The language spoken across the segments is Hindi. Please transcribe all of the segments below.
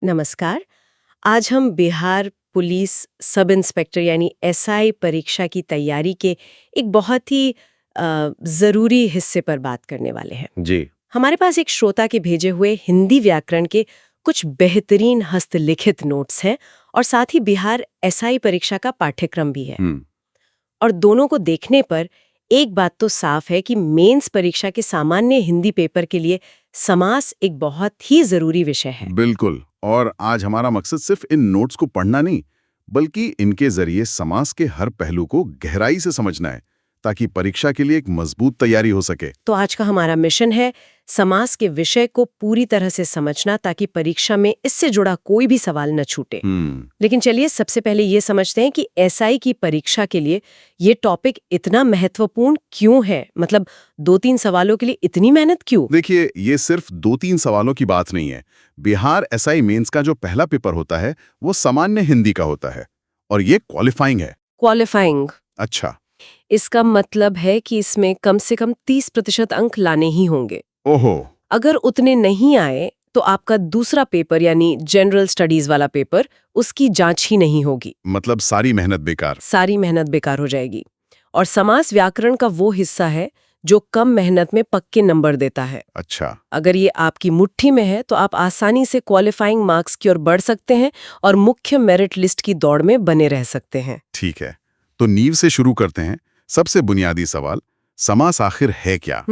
नमस्कार। आज हम बिहार पुलिस सब इंस्पेक्टर यानी एसआई परीक्षा की तैयारी के एक बहुत ही ज़रूरी हिस्से पर बात करने वाले हैं। जी। हमारे पास एक श्रोता के भेजे हुए हिंदी व्याकरण के कुछ बेहतरीन हस्तलिखित नोट्स हैं और साथ ही बिहार एसआई परीक्षा का पाठ्यक्रम भी है। और दोनों को देखने पर एक बात तो साफ है कि मेंस परीक्षा के सामान्य हिंदी पेपर के लिए समास एक बहुत ही जरूरी विषय है। बिल्कुल। और आज हमारा मकसद सिर्फ इन नोट्स को पढ़ना नहीं, बल्कि इनके जरिए समास के हर पहलू को गहराई से समझना है, ताकि परीक्षा के लिए एक मजबूत तैयारी हो सके। तो आज का हमारा मिशन है समास के विषय को पूरी तरह से समझना, ताकि परीक्षा में इससे जुड़ा कोई भी सवाल न छूटे। लेकिन चलिए सबसे पहले ये समझते हैं कि एसआई की परीक्षा के लिए ये टॉपिक इतना महत्वपूर्ण क्यों है। मतलब 2-3 सवालों के लिए इतनी मेहनत क्यों? देखिए, ये सिर्फ 2-3 सवालों की बात नहीं है। बिहार एसआई मेंस का जो पहला पेपर होता है, वो सामान्य हिंदी का होता है, और ये क्वालिफाइंग है। क्वालिफाइंग? अच्छा। इसका मतलब है कि इसमें कम से कम 30% अंक लाने ही होंगे। ओहो। अगर उतने नहीं आए तो आपका दूसरा पेपर यानी जनरल स्टडीज वाला पेपर, उसकी जांच ही नहीं होगी। मतलब सारी मेहनत बेकार। सारी मेहनत बेकार हो जाएगी। और समास व्याकरण का वो हिस्सा है जो कम मेहनत में पक्के नंबर देता है। अच्छा। अगर ये आपकी मुट्ठी में है तो आप आसानी से क्वालिफाइंग मार्क्स की ओर बढ़ सकते हैं और मुख्य मेरिट लिस्ट की दौड़ में बने रह सकते हैं। ठीक है, तो नींव से शुरू करते हैं। सबसे बुनियादी सवाल, समास आखिर है क्या?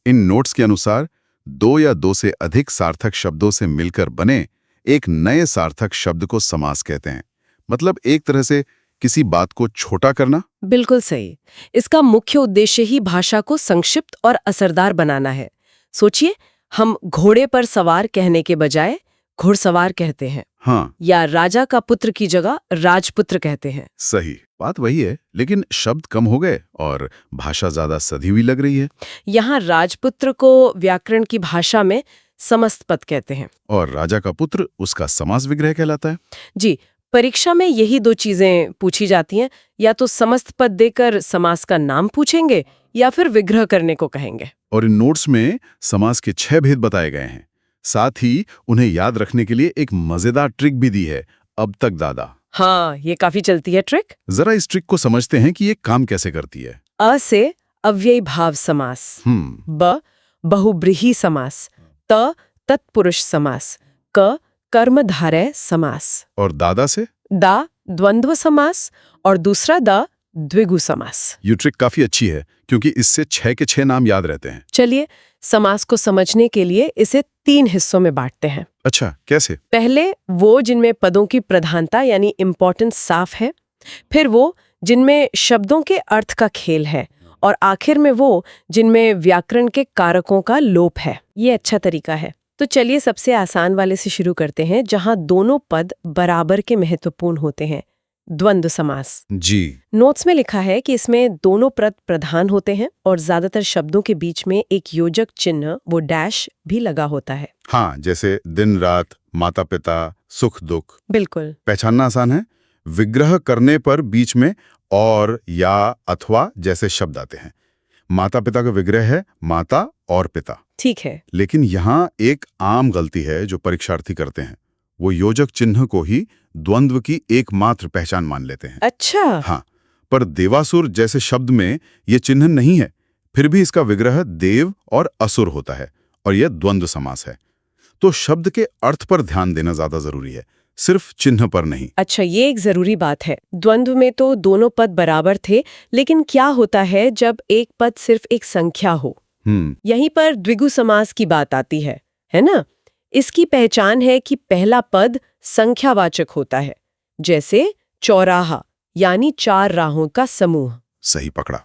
इन नोट्स के अनुसार 2 या 2 से अधिक सार्थक शब्दों से मिलकर बने एक नए सार्थक शब्द को समास कहते हैं। मतलब एक तरह से किसी बात को छोटा करना। बिल्कुल सही। इसका मुख्य उद्देश्य ही भाषा को संक्षिप्त और असरदार बनाना है। सोचिए, हम घोड़े पर सवार कहने के बजाय घुड़सवार कहते हैं। हाँ। या राजा का पुत्र की जगह राजपुत्र कहते हैं। सही बात वही है, लेकिन शब्द कम हो गए और भाषा ज्यादा सधी हुई लग रही है। यहाँ राजपुत्र को व्याकरण की भाषा में समस्त पद कहते हैं और राजा का पुत्र उसका समास विग्रह कहलाता है। जी। परीक्षा में यही 2 चीजें पूछी जाती हैं, या तो समस्त पद देकर समास का नाम पूछेंगे या फिर विग्रह करने को कहेंगे। और इन नोट्स में समास के 6 भेद बताए गए हैं। साथ ही उन्हें याद रखने के लिए एक मजेदार ट्रिक भी दी है, अब तक दादा। हाँ, ये काफी चलती है ट्रिक। जरा इस ट्रिक को समझते हैं कि ये काम कैसे करती है। अ से अव्ययी भाव समास, ब बहुब्रीहि समास, त तत्पुरुष समास, क कर्मधारय समास, और दादा से दा द्वंद्व समास और दूसरा दा द्विगु समास। ये ट्रिक काफी अच्छी है, क्योंकि इससे 6 के 6 नाम याद रहते हैं। चलिए समास को समझने के लिए इसे 3 हिस्सों में बांटते हैं। अच्छा, कैसे? पहले वो जिनमें पदों की प्रधानता यानी इम्पोर्टेंस साफ है, फिर वो जिनमें शब्दों के अर्थ का खेल है, और आखिर में वो जिनमें व्याकरण के कारकों का लोप है। ये अच्छा तरीका है। तो चलिए सबसे आसान वाले से शुरू करते हैं, जहां दोनों पद बराबर के महत्वपूर्ण होते हैं, द्वंद्व समास। जी। नोट्स में लिखा है कि इसमें दोनों पद प्रधान होते हैं और ज्यादातर शब्दों के बीच में एक योजक चिन्ह, वो डैश, भी लगा होता है। हाँ, जैसे दिन रात, माता पिता, सुख दुख। बिल्कुल। पहचानना आसान है। विग्रह करने पर बीच में और या अथवा जैसे शब्द आते हैं। माता पिता का विग्रह है माता और पिता। ठीक है। लेकिन यहाँ एक आम गलती है जो परीक्षार्थी करते हैं। वो योजक चिन्ह को ही द्वंद्व की एकमात्र पहचान मान लेते हैं। अच्छा। हाँ, पर देवासुर जैसे शब्द में ये चिन्ह नहीं है, फिर भी इसका विग्रह देव और असुर होता है, और यह द्वंद्व समास है। तो शब्द के अर्थ पर ध्यान देना ज्यादा जरूरी है, सिर्फ चिन्ह पर नहीं। अच्छा, ये एक जरूरी बात है। द्वंद्व में तो दोनों पद बराबर थे, लेकिन क्या होता है जब एक पद सिर्फ एक संख्या हो? यहीं पर द्विगु समास की बात आती है ना? इसकी पहचान है कि पहला पद संख्यावाचक होता है, जैसे चौराहा यानी 4 राहों का समूह। सही पकड़ा।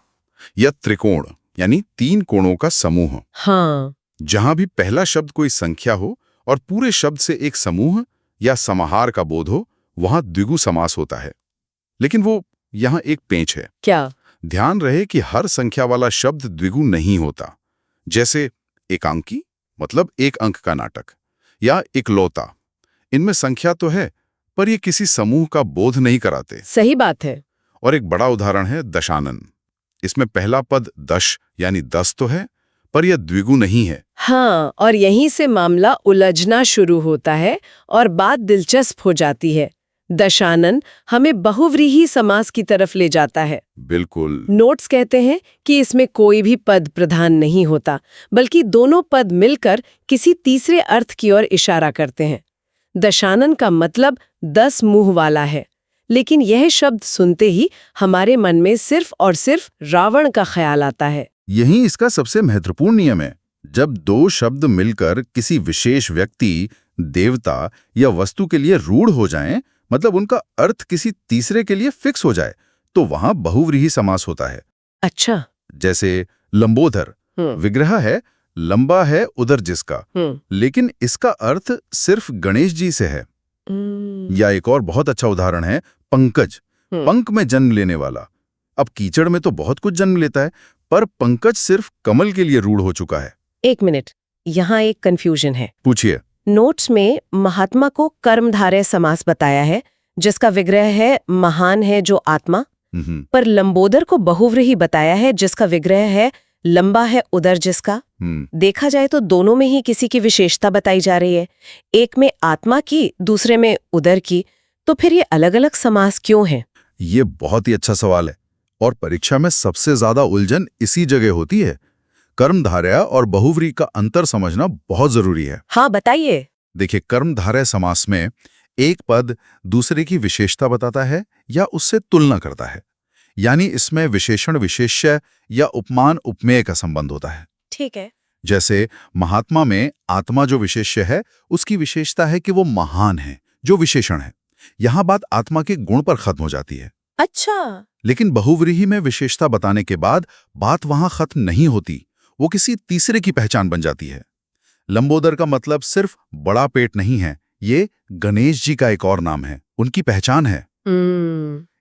या त्रिकोण यानी 3 कोणों का समूह। हाँ। जहां भी पहला शब्द कोई संख्या हो और पूरे शब्द से एक समूह या समाहार का बोध हो, वहां द्विगु समास होता है। लेकिन वो यहाँ एक पेंच है। क्या? ध्यान रहे कि हर संख्या वाला शब्द द्विगु नहीं होता। जैसे एकांकी मतलब 1 अंक का नाटक, या इकलौता, इनमें संख्या तो है पर ये किसी समूह का बोध नहीं कराते। सही बात है। और एक बड़ा उदाहरण है दशानन। इसमें पहला पद दश यानी 10 तो है, पर यह द्विगु नहीं है। हाँ, और यहीं से मामला उलझना शुरू होता है और बात दिलचस्प हो जाती है। दशानन हमें बहुव्रीहि समास की तरफ ले जाता है। बिल्कुल। नोट्स कहते हैं कि इसमें कोई भी पद प्रधान नहीं होता, बल्कि दोनों पद मिलकर किसी तीसरे अर्थ की ओर इशारा करते हैं। दशानन का मतलब 10 मुंह वाला है, लेकिन यह शब्द सुनते ही हमारे मन में सिर्फ और सिर्फ रावण का ख्याल आता है। यही इसका सबसे महत्वपूर्ण नियम है। जब दो शब्द मिलकर किसी विशेष व्यक्ति, देवता या वस्तु के लिए रूढ़ हो जाएं, मतलब उनका अर्थ किसी तीसरे के लिए फिक्स हो जाए, तो वहां बहुव्रीहि समास होता है। अच्छा। जैसे लंबोदर विग्रह है, लंबा है उदर जिसका, लेकिन इसका अर्थ सिर्फ गणेश जी से है। या एक और बहुत अच्छा उदाहरण है पंकज, पंख में जन्म लेने वाला। अब कीचड़ में तो बहुत कुछ जन्म लेता है, पर पंकज सिर्फ कमल के लिए रूढ़ हो चुका है। एक मिनट, यहाँ एक कंफ्यूजन है। पूछिए। नोट्स में महात्मा को कर्मधारय समास बताया है, जिसका विग्रह है महान है जो आत्मा, पर लंबोदर को बहुव्रीहि बताया है, जिसका विग्रह है लंबा है उदर जिसका। देखा जाए तो दोनों में ही किसी की विशेषता बताई जा रही है, एक में आत्मा की, दूसरे में उदर की। तो फिर ये अलग अलग समास क्यों हैं? ये बहुत ही अच्छा सवाल है, और परीक्षा में सबसे ज्यादा उलझन इसी जगह होती है। कर्मधारय और बहुव्रीहि का अंतर समझना बहुत जरूरी है। हाँ, बताइए। देखिए, कर्मधारय समास में एक पद दूसरे की विशेषता बताता है या उससे तुलना करता है, यानी इसमें विशेषण विशेष्य या उपमान उपमेय का संबंध होता है। ठीक है। जैसे महात्मा में आत्मा जो विशेष्य है, उसकी विशेषता है कि वो महान है, जो विशेषण है। यहां बात आत्मा के गुण पर खत्म हो जाती है। अच्छा। लेकिन बहुव्रीहि में विशेषता बताने के बाद बात वहां खत्म नहीं होती, वो किसी तीसरे की पहचान बन जाती है। लंबोदर का मतलब सिर्फ बड़ा पेट नहीं है, ये गणेश जी का एक और नाम है, उनकी पहचान है।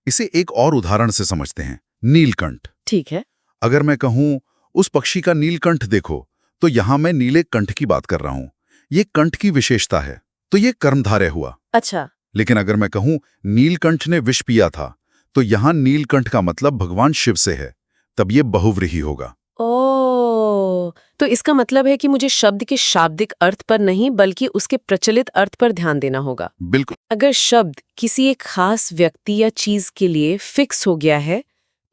इसे एक और उदाहरण से समझते हैं, नीलकंठ। ठीक है। अगर मैं कहूं उस पक्षी का नीलकंठ देखो, तो यहां मैं नीले कंठ की बात कर रहा हूं। ये कंठ की विशेषता है, तो ये कर्मधारय हुआ। अच्छा। लेकिन अगर मैं कहूं नीलकंठ ने विष पिया था, तो यहां नीलकंठ का मतलब भगवान शिव से है, तब ये बहुव्रीहि होगा। ओह, तो इसका मतलब है कि मुझे शब्द के शाब्दिक अर्थ पर नहीं, बल्कि उसके प्रचलित अर्थ पर ध्यान देना होगा। बिल्कुल। अगर शब्द किसी एक खास व्यक्ति या चीज के लिए फिक्स हो गया है,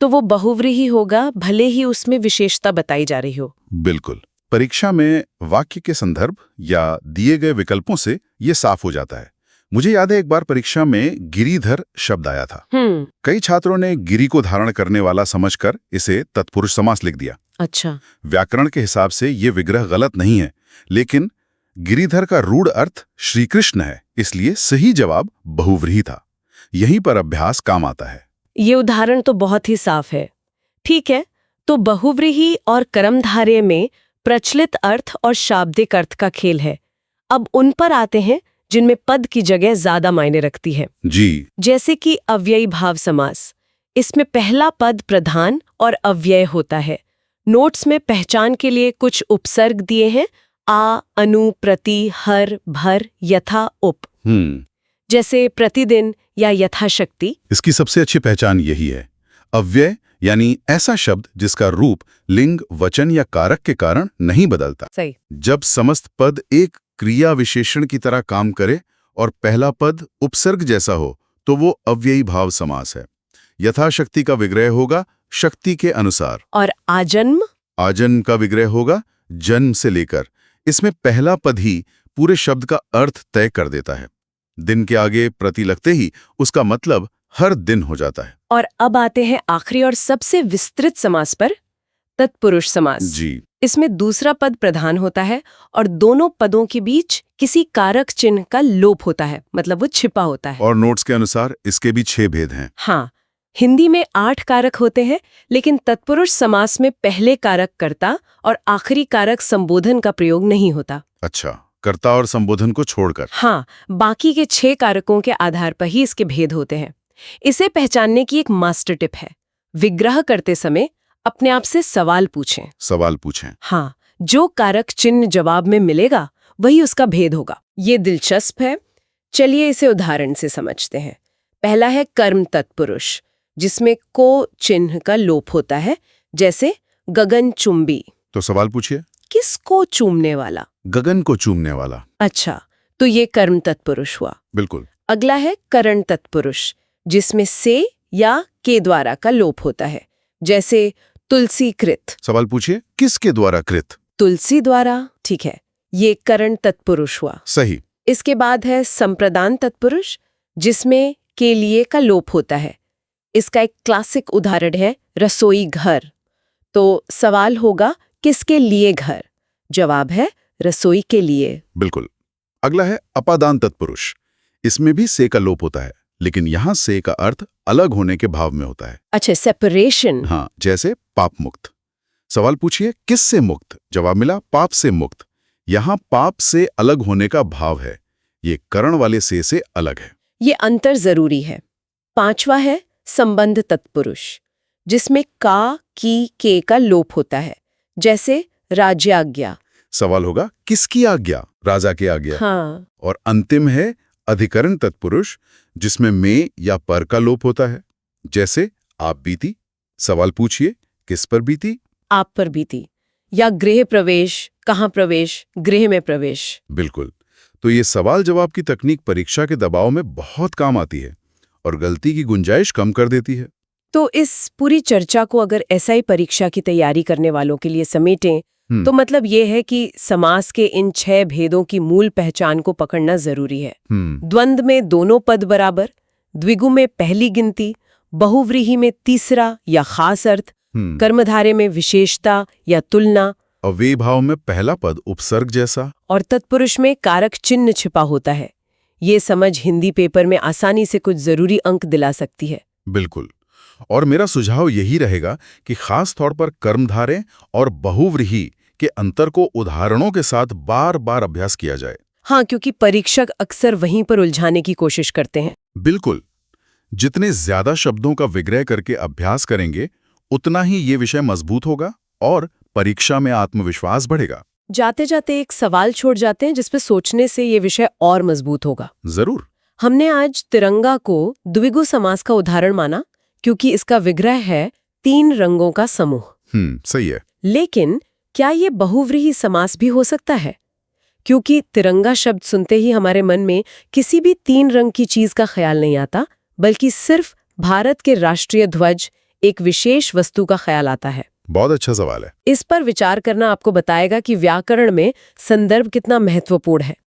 तो वो बहुव्रीहि होगा, भले ही उसमें विशेषता बताई जा रही हो। बिल्कुल। परीक्षा में वाक्य के संदर्भ या दिए गए विकल्पों से ये साफ हो जाता है। मुझे याद है एक बार परीक्षा में गिरिधर शब्द आया था। कई छात्रों ने गिरि को धारण करने वाला समझकर इसे तत्पुरुष समास लिख दिया। अच्छा। व्याकरण के हिसाब से ये विग्रह गलत नहीं है, लेकिन गिरिधर का रूढ़ अर्थ श्री कृष्ण है, इसलिए सही जवाब बहुव्रीहि था। यहीं पर अभ्यास काम आता है। ये उदाहरण तो बहुत ही साफ है। ठीक है, तो बहुव्रीहि और कर्मधारय में प्रचलित अर्थ और शाब्दिक अर्थ का खेल है। अब उन पर आते हैं जिनमें पद की जगह ज्यादा मायने रखती है। जी। जैसे कि अव्ययी भाव समास। इसमें पहला पद प्रधान और अव्यय होता है। नोट्स में पहचान के लिए कुछ उपसर्ग दिए हैं, आ, अनु, प्रति, हर, भर, यथा, उप। जैसे प्रतिदिन या यथाशक्ति। इसकी सबसे अच्छी पहचान यही है। अव्यय यानी ऐसा शब्द जिसका रूप लिंग, वचन या कारक के कारण नहीं बदलता। सही। जब समस्त पद एक क्रिया विशेषण की तरह काम करे और पहला पद उपसर्ग जैसा हो, तो वो अव्ययी भाव समास है। यथाशक्ति का विग्रह होगा शक्ति के अनुसार। और आजन्म? आजन्म का विग्रह होगा जन्म से लेकर। इसमें पहला पद ही पूरे शब्द का अर्थ तय कर देता है। दिन के आगे प्रति लगते ही उसका मतलब हर दिन हो जाता है। और अब आते हैं आखिरी और सबसे विस्तृत समास पर, तत्पुरुष समास। जी। इसमें दूसरा पद प्रधान होता है और दोनों पदों के बीच किसी कारक चिन्ह का लोप होता है, मतलब वो छिपा होता है। और नोट्स के अनुसार इसके भी 6 भेद हैं। हाँ, हिंदी में 8 कारक होते हैं, लेकिन तत्पुरुष समास में पहले कारक कर्ता और आखिरी कारक संबोधन का प्रयोग नहीं होता। अच्छा, कर्ता और संबोधन को छोड़कर। हाँ, बाकी के 6 कारकों के आधार पर ही इसके भेद होते हैं। इसे पहचानने की एक मास्टर टिप है, विग्रह करते समय अपने आप से सवाल पूछें। सवाल पूछें। हाँ, जो कारक चिन्ह जवाब में मिलेगा वही उसका भेद होगा। ये दिलचस्प है। चलिए इसे उदाहरण से समझते हैं। पहला है कर्म तत्पुरुष, जिसमें को चिन्ह का लोप होता है, जैसे गगन चुंबी। तो सवाल पूछिए। किसको चूमने वाला? गगन को चूमने वाला। अच्छा, तो ये कर्म तत्पुरुष हुआ। बिल्कुल। अगला है करण तत्पुरुष, जिसमें से या के द्वारा का लोप होता है, जैसे तुलसी कृत। सवाल पूछिए, किसके द्वारा कृत? तुलसी द्वारा, ठीक है, ये करण तत्पुरुष हुआ। सही। इसके बाद है संप्रदान तत्पुरुष, जिसमें के लिए का लोप होता है। इसका एक क्लासिक उदाहरण है रसोई घर। तो सवाल होगा किसके लिए घर? जवाब है रसोई के लिए। बिल्कुल। अगला है अपादान तत्पुरुष। इसमें भी से का लोप होता है, लेकिन यहाँ से का अर्थ अलग होने के भाव में होता है। अच्छा, सेपरेशन। हाँ, जैसे पाप मुक्त। सवाल पूछिए, किससे मुक्त? जवाब मिला पाप से मुक्त। यहाँ पाप से अलग होने का भाव है, ये करण वाले से अलग है। ये अंतर जरूरी है। पांचवा है संबंध तत्पुरुष, जिसमें का, की, के का लोप होता है, जैसे राज्याज्ञा। सवाल होगा किसकी आज्ञा? राजा की आज्ञा। हाँ। और अंतिम है अधिकरण तत्पुरुष, जिसमें में या पर का लोप होता है, जैसे आप बीती। सवाल पूछिए, किस पर बीती? आप पर बीती। या गृह प्रवेश, कहाँ प्रवेश? गृह में प्रवेश। बिल्कुल। तो ये सवाल जवाब की तकनीक परीक्षा के दबाव में बहुत काम आती है और गलती की गुंजाइश कम कर देती है। तो इस पूरी चर्चा को अगर एसआई परीक्षा की तैयारी करने वालों के लिए समेटें, तो मतलब ये है कि समास के इन 6 भेदों की मूल पहचान को पकड़ना जरूरी है। द्वंद्व में दोनों पद बराबर, द्विगु में पहली गिनती, बहुव्रीहि में तीसरा या खास अर्थ, कर्मधारे में विशेषता या तुलना, अव्ययी भाव में पहला पद उपसर्ग जैसा, और तत्पुरुष में कारक चिन्ह छिपा होता है। ये समझ हिंदी पेपर में आसानी से कुछ जरूरी अंक दिला सकती है। बिल्कुल। और मेरा सुझाव यही रहेगा कि खास तौर पर कर्मधारे और बहुव्रीहि के अंतर को उदाहरणों के साथ बार बार अभ्यास किया जाए। हाँ, क्योंकि परीक्षक अक्सर वहीं पर उलझाने की कोशिश करते हैं। बिल्कुल। जितने ज्यादा शब्दों का विग्रह करके अभ्यास करेंगे, उतना ही ये विषय मजबूत होगा और परीक्षा में आत्मविश्वास बढ़ेगा। जाते जाते एक सवाल छोड़ जाते हैं जिस पे सोचने से ये विषय और मजबूत होगा। जरूर। हमने आज तिरंगा को द्विगु समास का उदाहरण माना, क्योंकि इसका विग्रह है 3 रंगों का समूह। सही है। लेकिन क्या ये बहुव्रीहि समास भी हो सकता है? क्योंकि तिरंगा शब्द सुनते ही हमारे मन में किसी भी 3 रंग की चीज का ख्याल नहीं आता, बल्कि सिर्फ भारत के राष्ट्रीय ध्वज, एक विशेष वस्तु का ख्याल आता है। बहुत अच्छा सवाल है। इस पर विचार करना आपको बताएगा कि व्याकरण में संदर्भ कितना महत्वपूर्ण है।